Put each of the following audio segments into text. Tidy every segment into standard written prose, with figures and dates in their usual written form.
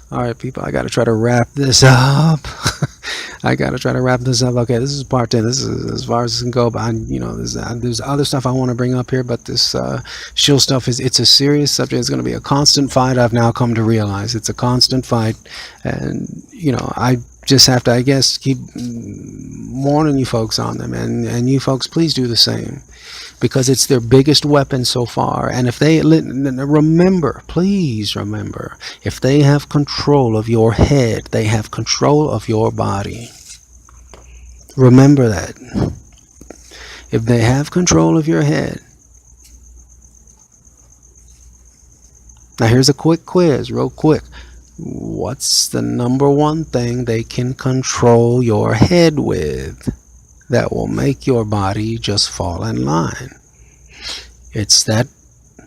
All right, people, I got to try to wrap this up. I got to try to wrap this up. Okay, this is part 10. This is as far as it can go. But, there's other stuff I want to bring up here. But this shill stuff, it's a serious subject. It's going to be a constant fight. I've now come to realize it's a constant fight. And, I just have to, I guess, keep warning you folks on them. And you folks, please do the same, because it's their biggest weapon so far. And if they remember, please remember, if they have control of your head, they have control of your body. Remember that. If they have control of your head. Now here's a quick quiz, real quick. What's the number one thing they can control your head with that will make your body just fall in line? It's that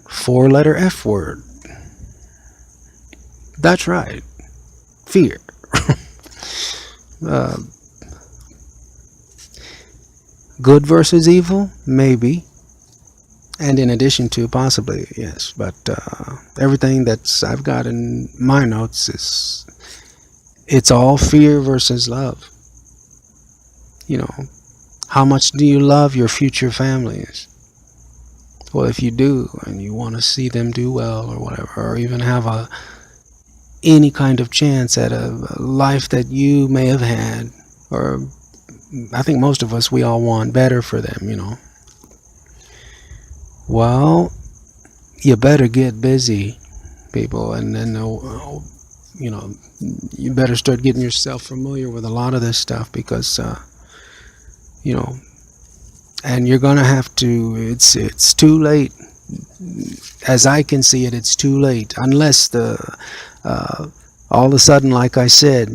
4-letter F word. That's right. Fear. Good versus evil? Maybe. And in addition to, possibly, yes. But everything that's I've got in my notes it's all fear versus love. How much do you love your future families? Well, if you do, and you want to see them do well or whatever, or even have any kind of chance at a life that you may have had, or I think most of us, we all want better for them, Well, you better get busy, people, and then, you better start getting yourself familiar with a lot of this stuff, because, and you're gonna have to. It's too late. As I can see it, it's too late, unless all of a sudden, like I said,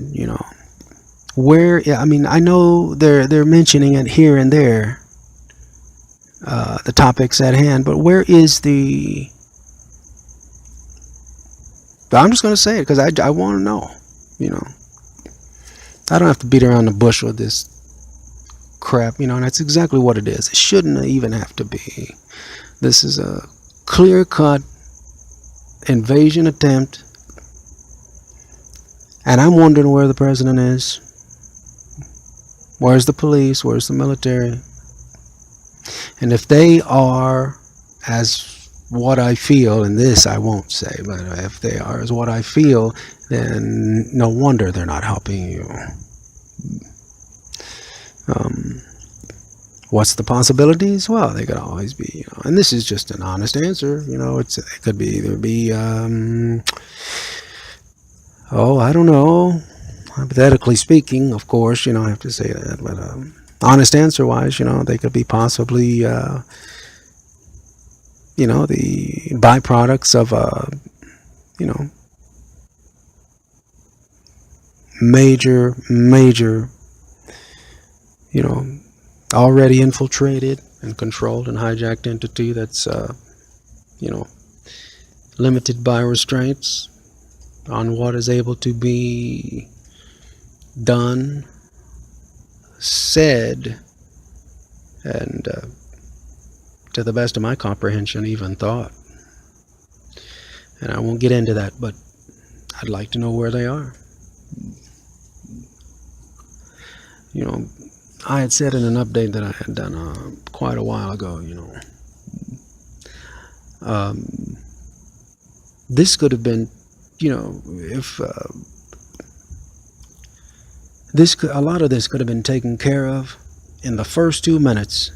where, I mean, I know they're mentioning it here and there, the topics at hand, but where is the? I'm just gonna say it because I want to know. I don't have to beat around the bush with this crap, and that's exactly what it is. It shouldn't even have to be. This is a clear-cut invasion attempt, and I'm wondering where the president is. Where's the police? Where's the military? And if they are, as what I feel, and this I won't say, but if they are as what I feel, then no wonder they're not helping you. What's the possibilities? Well, they could always be, and this is just an honest answer. It could be either be, I don't know, hypothetically speaking, of course, I have to say that, but honest answer wise, they could be possibly, the byproducts of major, already infiltrated and controlled and hijacked entity that's, limited by restraints on what is able to be done, said, and to the best of my comprehension, even thought. And I won't get into that, but I'd like to know where they are. I had said in an update that I had done quite a while ago, this could have been, if a lot of this could have been taken care of in the first 2 minutes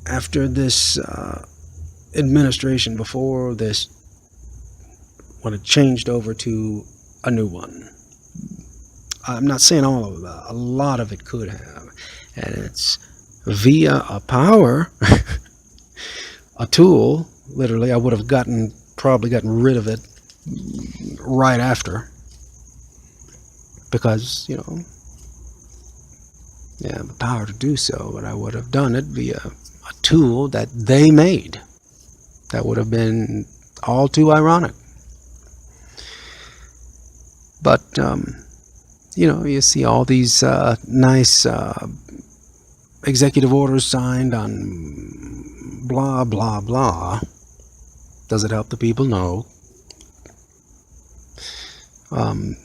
after this administration, before this, when it changed over to a new one. I'm not saying all of it, a lot of it could have, and it's via a power, a tool. Literally, I would have probably gotten rid of it right after, because the power to do so, but I would have done it via a tool that they made. That would have been all too ironic. But you see all these nice executive orders signed on blah blah blah. Does it help the people? No. Um,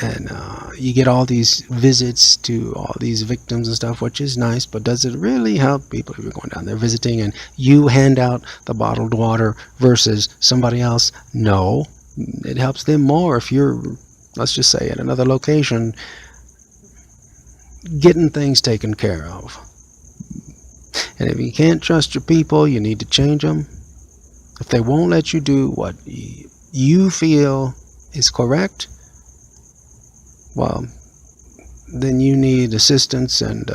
and you get all these visits to all these victims and stuff, which is nice, but does it really help people if you're going down there visiting and you hand out the bottled water versus somebody else? No, it helps them more if you're, let's just say, at another location getting things taken care of. And if you can't trust your people, you need to change them. If they won't let you do what you feel is correct, well, then you need assistance, and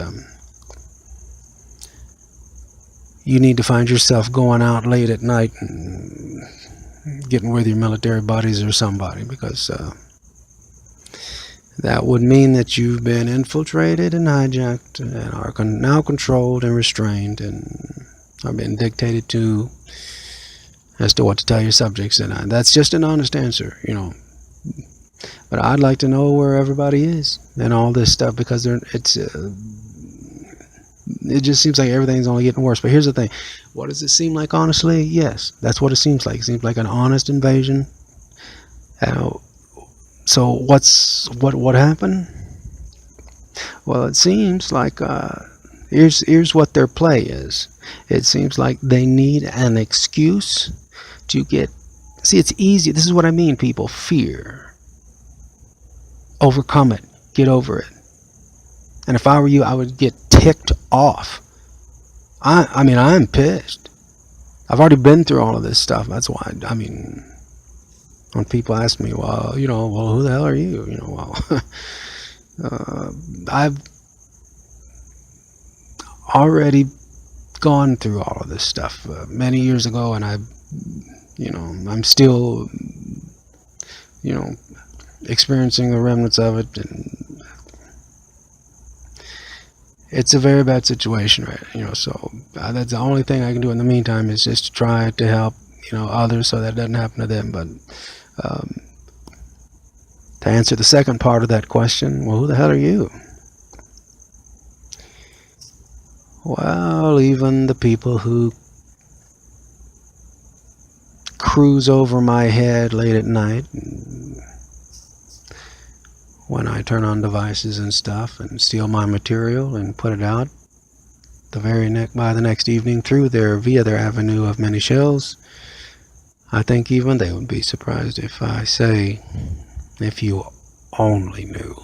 you need to find yourself going out late at night and getting with your military buddies or somebody, because that would mean that you've been infiltrated and hijacked and are now controlled and restrained and are being dictated to as to what to tell your subjects. And that's just an honest answer, you know. But I'd like to know where everybody is and all this stuff, because it just seems like everything's only getting worse. But here's the thing. What does it seem like, honestly? Yes, that's what it seems like. It seems like an honest invasion. So what happened? Well, it seems like here's what their play is. It seems like they need an excuse to get. See, it's easy. This is what I mean, people. Fear. Overcome it. Get over it. And if I were you, I would get ticked off. I mean, I'm pissed. I've already been through all of this stuff. That's why, I mean, when people ask me, well, you know, well, who the hell are you? You know, well, I've already gone through all of this stuff many years ago, and I'm still, experiencing the remnants of it, and it's a very bad situation, right? So that's the only thing I can do in the meantime, is just to try to help, others, so that it doesn't happen to them. But to answer the second part of that question, well, who the hell are you? Well, even the people who cruise over my head late at night when I turn on devices and stuff and steal my material and put it out by the next evening via their avenue of many shells, I think even they would be surprised if I say, if you only knew.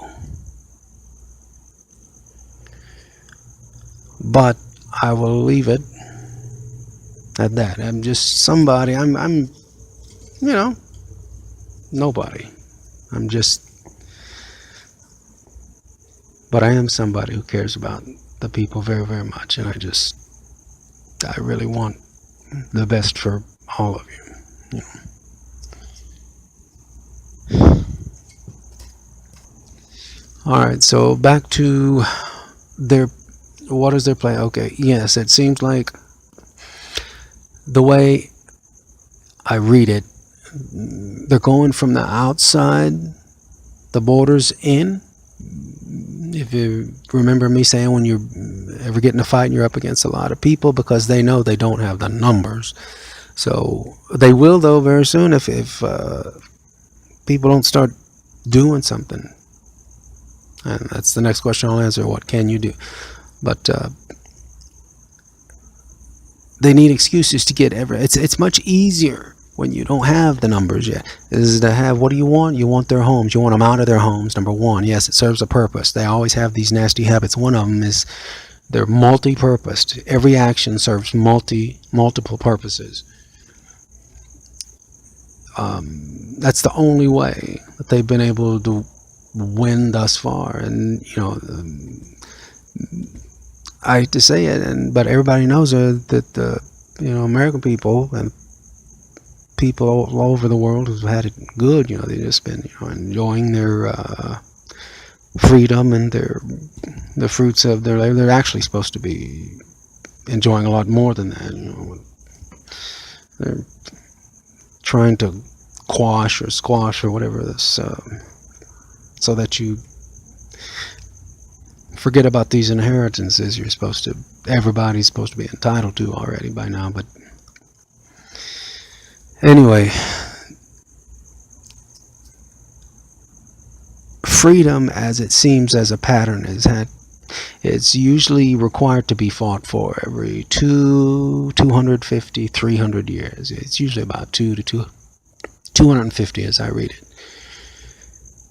But I will leave it at that. I'm just somebody. I'm nobody. But I am somebody who cares about the people very, very much, and I really want the best for all of you. All right, so back to what is their play? Okay, yes, it seems like the way I read it, they're going from the outside, the borders in. If you remember me saying, when you ever get in a fight and you're up against a lot of people, because they know they don't have the numbers. So they will, though, very soon, if people don't start doing something. And that's the next question I'll answer. What can you do? But they need excuses to get it's much easier when you don't have the numbers yet, is to have, what do you want? You want their homes. You want them out of their homes, number one. Yes, it serves a purpose. They always have these nasty habits. One of them is they're multi-purposed. Every action serves multiple purposes. That's the only way that they've been able to win thus far. And I hate to say it, but everybody knows that the American people and people all over the world who've had it good, they've just been enjoying their freedom and the fruits of their labor. They're actually supposed to be enjoying a lot more than that. They're trying to quash or squash or whatever this, so that you forget about these inheritances everybody's supposed to be entitled to already by now. But anyway, freedom, as it seems as a pattern, it's usually required to be fought for every 250, 300 years. It's usually about 250 as I read it.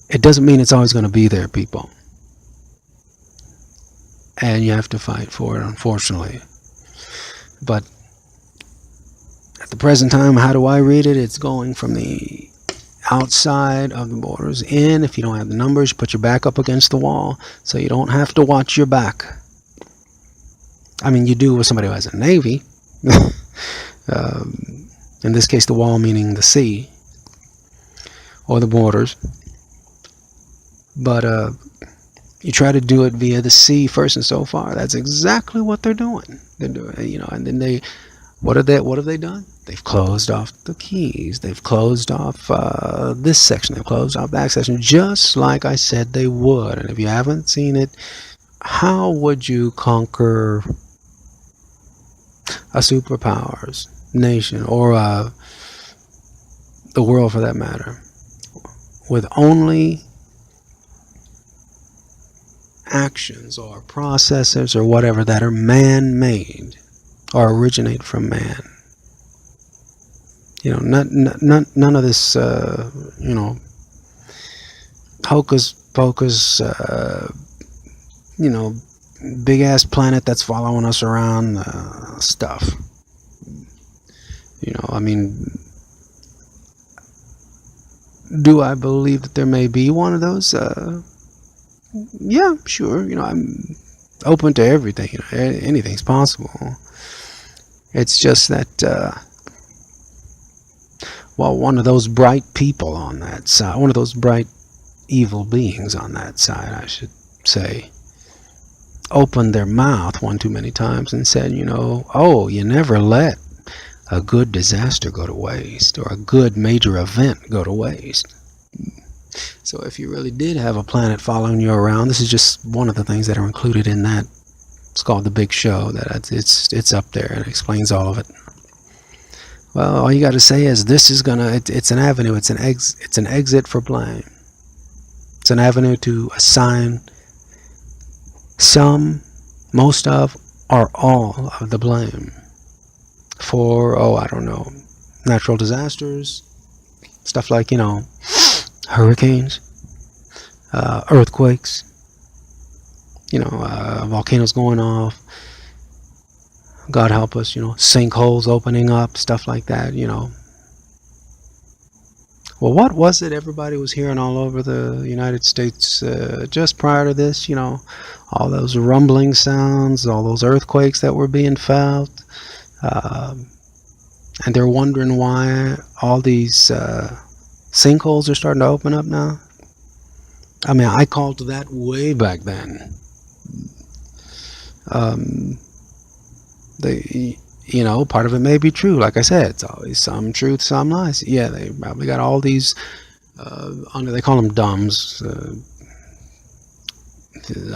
It doesn't mean it's always going to be there, people. And you have to fight for it, unfortunately. But at the present time, how do I read it? It's going from the outside of the borders in. If you don't have the numbers, you put your back up against the wall so you don't have to watch your back. I mean, you do with somebody who has a navy. In this case, the wall meaning the sea or the borders. But you try to do it via the sea first, and so far that's exactly what they're doing. They're doing, and then what have they done? They've closed off the keys. They've closed off this section. They've closed off that section, just like I said they would. And if you haven't seen it, how would you conquer a superpowers nation, or the world for that matter, with only actions or processes or whatever that are man-made or originate from man? None of this, hocus pocus, big ass planet that's following us around stuff. I mean, do I believe that there may be one of those? Yeah, sure. I'm open to everything. Anything's possible. It's just that, one of those bright people on that side, one of those bright evil beings on that side, I should say, opened their mouth one too many times and said, oh, you never let a good disaster go to waste, or a good major event go to waste. So if you really did have a planet following you around, this is just one of the things that are included in that. It's called The Big Show. That it's up there and it explains all of it. Well, all you got to say is this is it's an avenue. It's an exit for blame. It's an avenue to assign some, most of, or all of the blame for, I don't know, natural disasters, stuff like, hurricanes, earthquakes, volcanoes going off, God help us, sinkholes opening up, stuff like that, Well, what was it everybody was hearing all over the United States just prior to this, all those rumbling sounds, all those earthquakes that were being felt, and they're wondering why all these sinkholes are starting to open up now? I mean, I called that way back then. Part of it may be true. Like I said, it's always some truth, some lies. Yeah, they probably got all these, they call them DUMBs,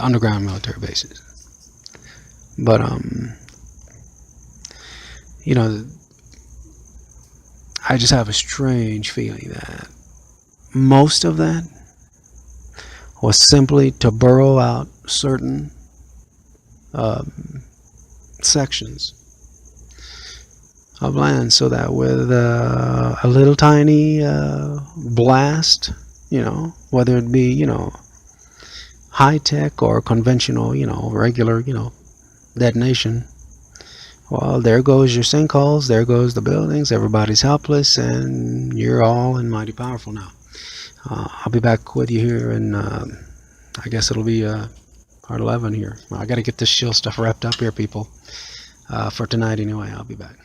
underground military bases. But, I just have a strange feeling that most of that was simply to burrow out certain sections of land, so that with a little tiny blast, whether it be high tech or conventional, regular, detonation, well, there goes your sinkholes, there goes the buildings, everybody's helpless, and you're all and mighty powerful now. I'll be back with you here, and I guess it'll be part 11 here. I got to get this SHILL stuff wrapped up here, people, for tonight anyway. I'll be back.